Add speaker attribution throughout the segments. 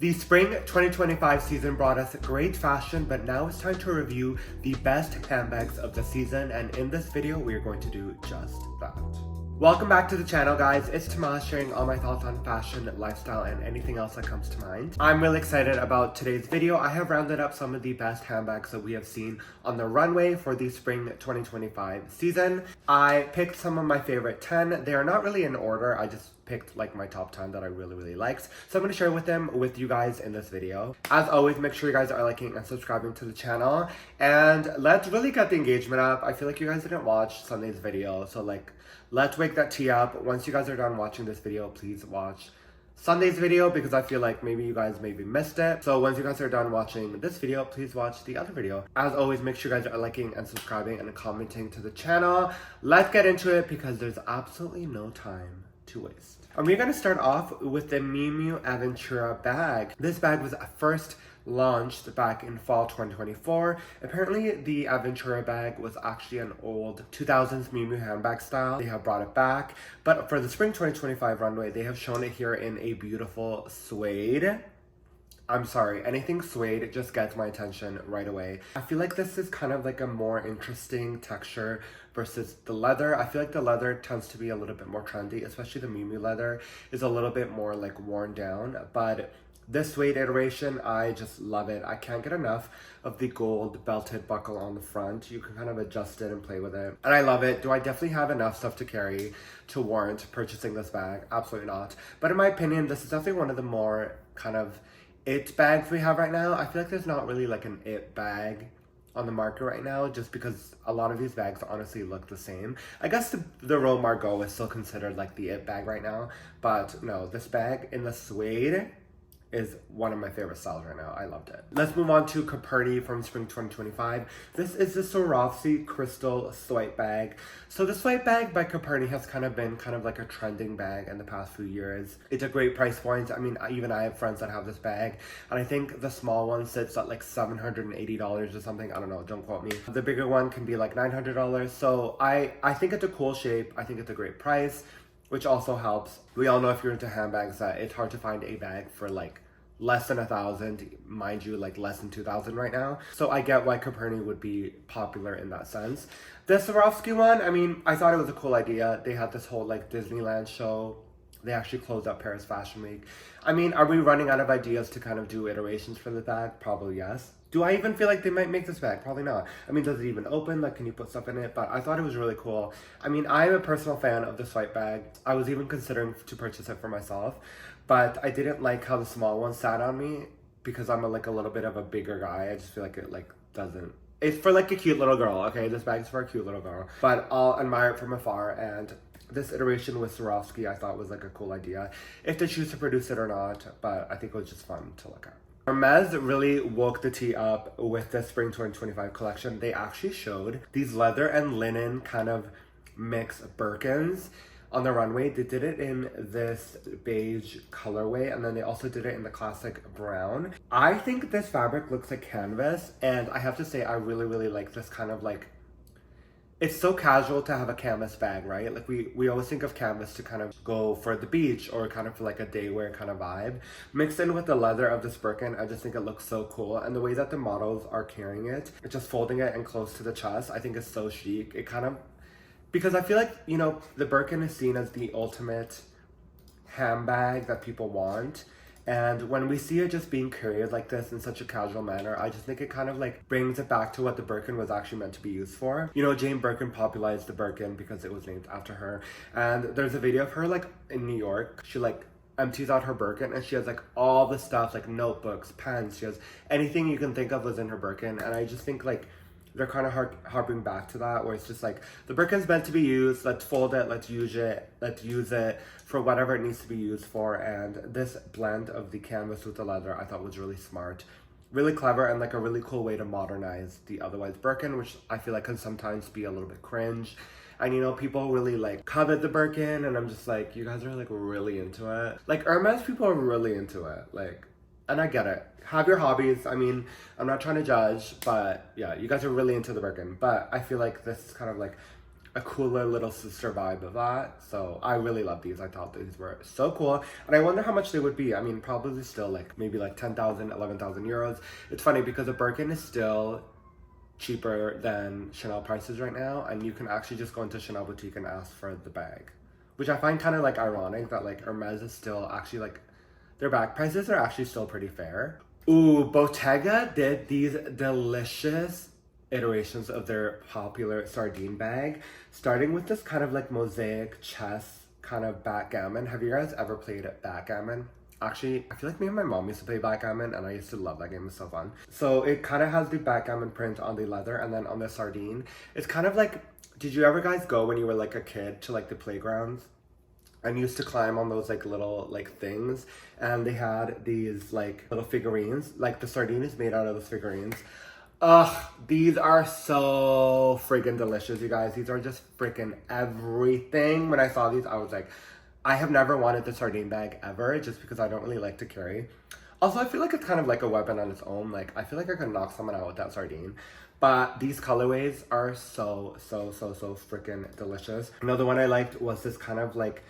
Speaker 1: The spring 2025 season brought us great fashion, but now it's time to review the best handbags of the season, and in this video, we are going to do just that. Welcome back to the channel, guys. It's Tomas sharing all my thoughts on fashion, lifestyle, and anything else that comes to mind. I'm really excited about today's video. I have rounded up some of the best handbags that we have seen on the runway for the spring 2025 season. I picked some of my favorite 10. They are not really in order. I just picked like my top 10 that I really liked. So I'm going to share with them with you guys in this video. As always, make sure you guys are liking and subscribing to the channel. And let's really get the engagement up. I feel like you guys didn't watch Sunday's video. So like, let's wake that tea up. Once you guys are done watching this video, please watch Sunday's video because I feel like maybe you guys missed it. So once you guys are done watching this video, please watch the other video. As always, make sure you guys are liking and subscribing and commenting to the channel. Let's get into it because there's absolutely no time to waste. And we're going to start off with the Miu Miu Aventura bag. This bag was first launched back in fall 2024. Apparently the Aventura bag was actually an old 2000s Miu Miu handbag style. They have brought it back, but for the spring 2025 runway, they have shown it here in a beautiful suede. I'm sorry, anything suede just gets my attention right away. I feel like this is kind of like a more interesting texture versus the leather. I feel like the leather tends to be a little bit more trendy, especially the Miu Miu leather is a little bit more like worn down, but this suede iteration, I just love it. I can't get enough of the gold belted buckle on the front. You can kind of adjust it and play with it. And I love it. Do I definitely have enough stuff to carry to warrant purchasing this bag? Absolutely not. But in my opinion, this is definitely one of the more kind of it bags we have right now. I feel like there's not really like an it bag on the market right now, just because a lot of these bags honestly look the same. I guess the Rome Margot is still considered like the it bag right now, but no, this bag in the suede is one of my favorite styles right now. I loved it. Let's move on to Coperni from spring 2025. This is the Swarovski crystal swipe bag. So the swipe bag by Coperni has kind of been like a trending bag in the past few years. It's a great price point. I mean, even I have friends that have this bag, and I think the small one sits at like $780 or something. I don't know, don't quote me. The bigger one can be like $900. So I think it's a cool shape. I think it's a great price, which also helps. We all know if you're into handbags that it's hard to find a bag for like less than $1,000, mind you, like less than $2,000 right now. So I get why Coperni would be popular in that sense. The Swarovski one, I mean, I thought it was a cool idea. They had this whole like Disneyland show. They actually closed up Paris Fashion Week. I mean, are we running out of ideas to kind of do iterations for the bag? Probably yes. Do I even feel like they might make this bag? Probably not. I mean, does it even open? Like, can you put stuff in it? But I thought it was really cool. I mean, I'm a personal fan of the swipe bag. I was even considering to purchase it for myself, but I didn't like how the small one sat on me because I'm a little bit of a bigger guy. I just feel like it doesn't. It's for like a cute little girl, okay? This bag is for a cute little girl, but I'll admire it from afar. And this iteration with Swarovski I thought was like a cool idea, if they choose to produce it or not, but I think it was just fun to look at. Hermès really woke the tea up with the spring 2025 collection. They actually showed these leather and linen kind of mix Birkins on the runway. They did it in this beige colorway, and then they also did it in the classic brown. I think this fabric looks like canvas, and I have to say I really like this kind of like, it's so casual to have a canvas bag, right? Like we always think of canvas to kind of go for the beach or kind of for like a day wear kind of vibe. Mixed in with the leather of this Birkin, I just think it looks so cool. And the way that the models are carrying it, just folding it and close to the chest, I think is so chic. It kind of, because I feel like, you know, the Birkin is seen as the ultimate handbag that people want. And when we see it just being carried like this in such a casual manner, I just think it kind of like brings it back to what the Birkin was actually meant to be used for. You know, Jane Birkin popularized the Birkin because it was named after her. And there's a video of her like in New York. She like empties out her Birkin and she has like all the stuff, like notebooks, pens. She has anything you can think of was in her Birkin. And I just think like they're kind of harping back to that, where it's just like the Birkin's meant to be used, let's fold it, let's use it for whatever it needs to be used for. And this blend of the canvas with the leather I thought was really smart, really clever, and like a really cool way to modernize the otherwise Birkin, which I feel like can sometimes be a little bit cringe. And you know, people really like covet the Birkin, and I'm just like, you guys are like really into it. Like Hermès people are really into it, like, and I get it. Have your hobbies. I mean, I'm not trying to judge, but yeah, you guys are really into the Birkin. But I feel like this is kind of like a cooler little sister vibe of that. So I really love these. I thought these were so cool. And I wonder how much they would be. I mean, probably still like maybe like 10,000, 11,000 euros. It's funny because a Birkin is still cheaper than Chanel prices right now. And you can actually just go into Chanel boutique and ask for the bag. Which I find kind of like ironic that like Hermès is still actually like, their bag prices are actually still pretty fair. Ooh, Bottega did these delicious iterations of their popular Sardine bag, starting with this kind of like mosaic chess kind of backgammon. Have you guys ever played backgammon? Actually, I feel like me and my mom used to play backgammon and I used to love that game. It's so fun. So it kind of has the backgammon print on the leather and then on the sardine. It's kind of like, did you ever guys go when you were like a kid to like the playgrounds? And used to climb on those like little like things, and they had these like little figurines, like the sardine is made out of those figurines. Ugh, these are so freaking delicious, you guys. These are just freaking everything. When I saw these, I was like, I have never wanted the sardine bag ever, just because I don't really like to carry. Also, I feel like it's kind of like a weapon on its own. Like, I feel like I could knock someone out with that sardine. But these colorways are so freaking delicious. Another one I liked was this kind of like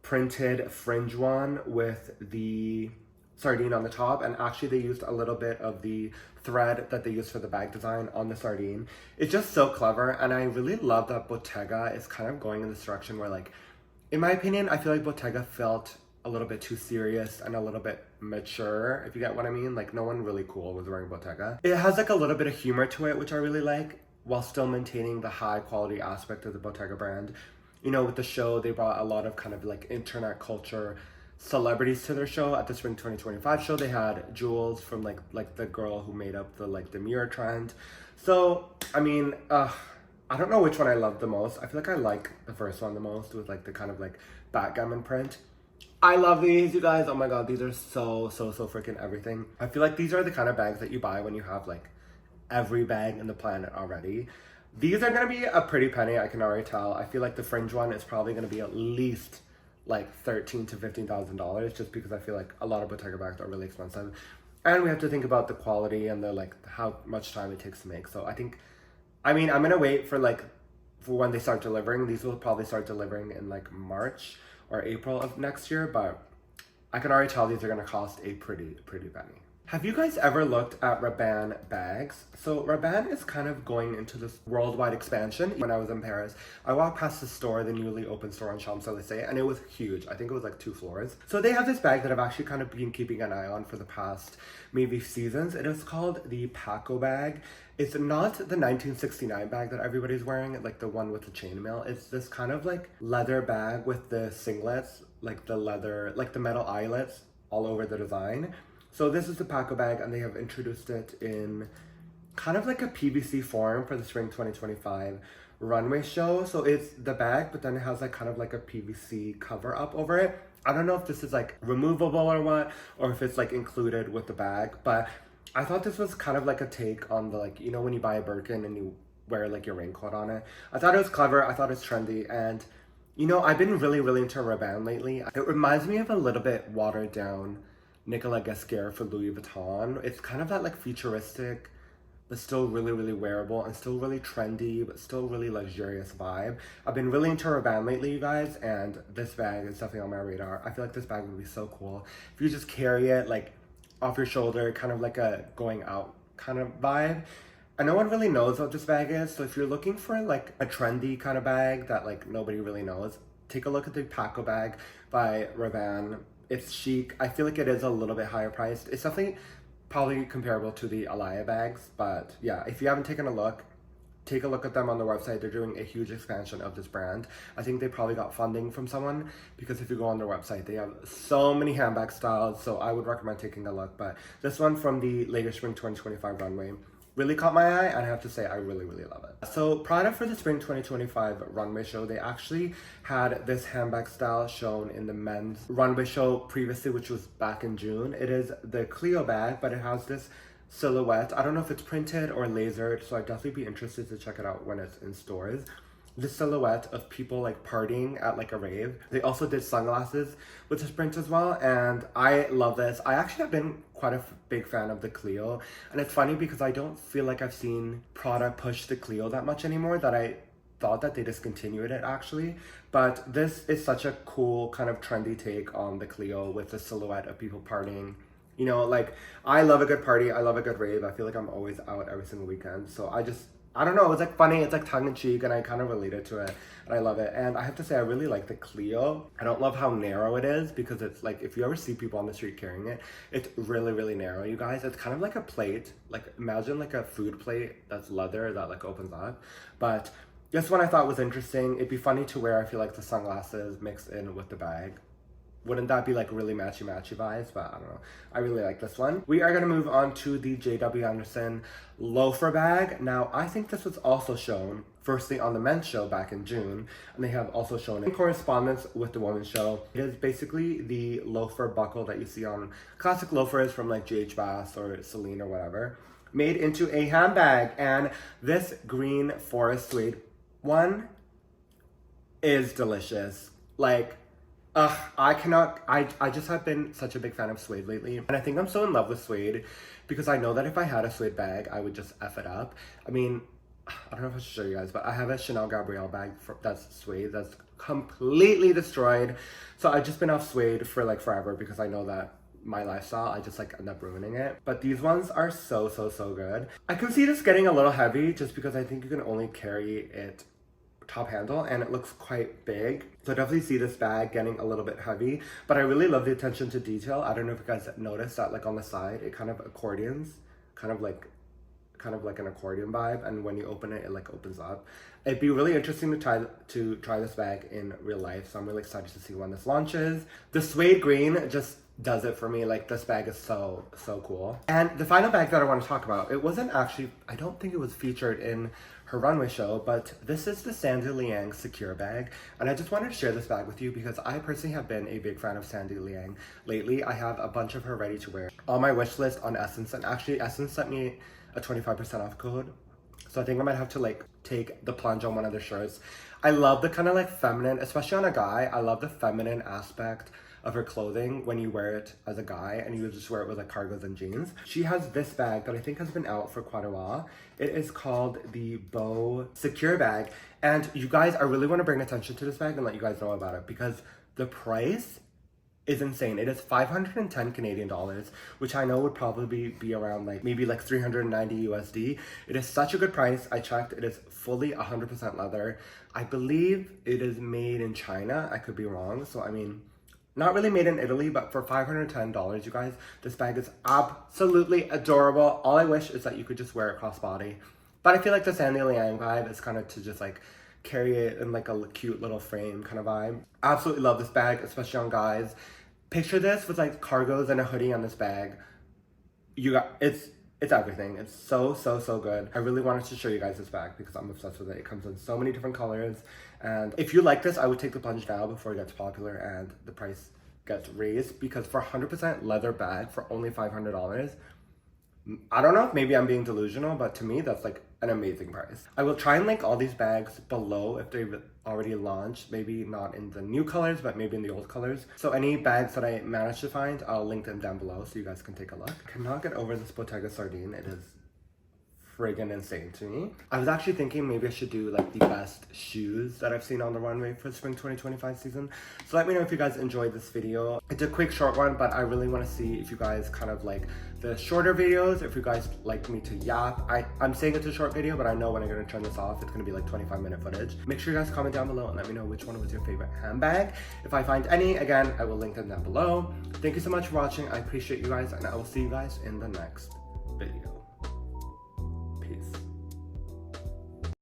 Speaker 1: printed fringe one with the sardine on the top, and actually they used a little bit of the thread that they used for the bag design on the sardine. It's just so clever, and I really love that Bottega is kind of going in this direction where, like, in my opinion, I feel like Bottega felt a little bit too serious and a little bit mature, if you get what I mean. Like, no one really cool was wearing Bottega. It has like a little bit of humor to it, which I really like, while still maintaining the high quality aspect of the Bottega brand. You know, with the show, they brought a lot of kind of like internet culture celebrities to their show. At the Spring 2025 show, they had Jules from like the girl who made up the like the mirror trend. So, I mean, I don't know which one I love the most. I feel like I like the first one the most, with like the kind of like backgammon print. I love these, you guys. Oh my god, these are so freaking everything. I feel like these are the kind of bags that you buy when you have like every bag in the planet already. These are gonna be a pretty penny, I can already tell. I feel like the fringe one is probably gonna be at least like $13,000 to $15,000, just because I feel like a lot of Bottega bags are really expensive. And we have to think about the quality and the like how much time it takes to make. So I mean, I'm gonna wait for when they start delivering. These will probably start delivering in like March or April of next year, but I can already tell these are gonna cost a pretty penny. Have you guys ever looked at Rabanne bags? So Rabanne is kind of going into this worldwide expansion. When I was in Paris, I walked past the store, the newly opened store on Champs-Élysées, and it was huge. I think it was like 2 floors. So they have this bag that I've actually kind of been keeping an eye on for the past maybe seasons. It is called the Paco bag. It's not the 1969 bag that everybody's wearing, like the one with the chainmail. It's this kind of like leather bag with the singlets, like the leather, like the metal eyelets all over the design. So this is the Paco bag, and they have introduced it in kind of like a PVC form for the Spring 2025 runway show. So it's the bag, but then it has like kind of like a PVC cover up over it. I don't know if this is like removable or what, or if it's like included with the bag, but I thought this was kind of like a take on the, like, you know, when you buy a Birkin and you wear like your raincoat on it. I thought it was clever, I thought it was trendy, and you know, I've been really into Rabanne lately. It reminds me of a little bit watered down Nicolas Guesquière for Louis Vuitton. It's kind of that like futuristic, but still really wearable, and still really trendy, but still really luxurious vibe. I've been really into Rabanne lately, you guys, and this bag is definitely on my radar. I feel like this bag would be so cool if you just carry it like off your shoulder, kind of like a going out kind of vibe. And no one really knows what this bag is, so if you're looking for like a trendy kind of bag that like nobody really knows, take a look at the Paco bag by Rabanne. It's chic. I feel like it is a little bit higher priced. It's definitely probably comparable to the Alaya bags, but yeah, if you haven't taken a look, take a look at them on their website. They're doing a huge expansion of this brand. I think they probably got funding from someone, because if you go on their website, they have so many handbag styles, so I would recommend taking a look. But this one from the latest Spring 2025 runway really caught my eye, and I have to say I really love it. So Prada, for the Spring 2025 runway show, they actually had this handbag style shown in the men's runway show previously, which was back in June. It is the Cleo bag, but it has this silhouette. I don't know if it's printed or lasered, so I'd definitely be interested to check it out when it's in stores. The silhouette of people like partying at like a rave. They also did sunglasses with this print as well, and I love this. I actually have been quite a big fan of the Cleo, and it's funny because I don't feel like I've seen Prada push the Cleo that much anymore, that thought that they discontinued it actually, but this is such a cool kind of trendy take on the Cleo with the silhouette of people partying. You know, like, I love a good party, I love a good rave. I feel like I'm always out every single weekend, so I don't know, it's like funny, it's like tongue-in-cheek, and I kind of related to it, and I love it. And I have to say, I really like the Cleo. I don't love how narrow it is, because it's like, if you ever see people on the street carrying it, it's really, really narrow, you guys. It's kind of like a plate, like imagine like a food plate that's leather that like opens up. But this one I thought was interesting. It'd be funny to wear, I feel like, the sunglasses mixed in with the bag. Wouldn't that be like really matchy-matchy vibes? But I don't know. I really like this one. We are going to move on to the JW Anderson Loafer Bag. Now, I think this was also shown, firstly, on the men's show back in June. And they have also shown it in correspondence with the women's show. It is basically the loafer buckle that you see on classic loafers from like GH Bass or Celine or whatever, made into a handbag. And this green forest suede one is delicious. Like, I just have been such a big fan of suede lately. And I think I'm so in love with suede because I know that if I had a suede bag, I would just F it up. I mean, I don't know if I should show you guys, but I have a Chanel Gabrielle bag that's suede that's completely destroyed. So I've just been off suede for like forever because I know that my lifestyle, I just like end up ruining it. But these ones are so good. I can see this getting a little heavy just because I think you can only carry it top handle and it looks quite big, so I definitely see this bag getting a little bit heavy, but I really love the attention to detail. I don't know if you guys noticed that, like on the side it kind of accordions, kind of like an accordion vibe, and when you open it, it like opens up. It'd be really interesting to try this bag in real life, so I'm really excited to see when this launches. The suede green just does it for me. Like, this bag is so cool. And the final bag that I want to talk about, it wasn't actually, I don't think it was featured in her runway show, but this is the Sandy Liang Secure Bag, and I just wanted to share this bag with you because I personally have been a big fan of Sandy Liang lately. I have a bunch of her ready to wear on my wish list on Essence, and actually Essence sent me a 25% off code, so I think I might have to like take the plunge on one of their shirts. I love the kind of like feminine, especially on a guy, I love the feminine aspect of her clothing when you wear it as a guy and you just wear it with like cargos and jeans. She has this bag that I think has been out for quite a while. It is called the Bow Secure Bag, and you guys, I really want to bring attention to this bag and let you guys know about it because the price is insane. It is 510 Canadian dollars, which I know would probably be around like maybe like 390 USD. It is such a good price. I checked, it is fully 100% leather. I believe it is made in China. I could be wrong. So I mean, not really made in Italy, but for $510, you guys, this bag is absolutely adorable. All I wish is that you could just wear it crossbody. But I feel like the Sandy Liang vibe is kind of to just like carry it in like a cute little frame kind of vibe. Absolutely love this bag, especially on guys. Picture this with like cargos and a hoodie on this bag. You got, it's everything. It's so good. I really wanted to show you guys this bag because I'm obsessed with it. It comes in so many different colors. And if you like this, I would take the plunge now before it gets popular and the price gets raised, because for 100% leather bag for only $500, I don't know, maybe I'm being delusional, but to me, that's like an amazing price. I will try and link all these bags below if they've already launched, maybe not in the new colors, but maybe in the old colors. So any bags that I managed to find, I'll link them down below so you guys can take a look. I cannot get over this Bottega Sardine. It is friggin' insane to me. I was actually thinking maybe I should do like the best shoes that I've seen on the runway for the spring 2025 season. So let me know if you guys enjoyed this video. It's a quick short one, but I really want to see if you guys kind of like the shorter videos, if you guys like me to yap. I'm saying it's a short video, but I know when I'm going to turn this off, it's going to be like 25-minute footage. Make sure you guys comment down below and let me know which one was your favorite handbag. If I find any, again, I will link them down below. Thank you so much for watching. I appreciate you guys, and I will see you guys in the next video.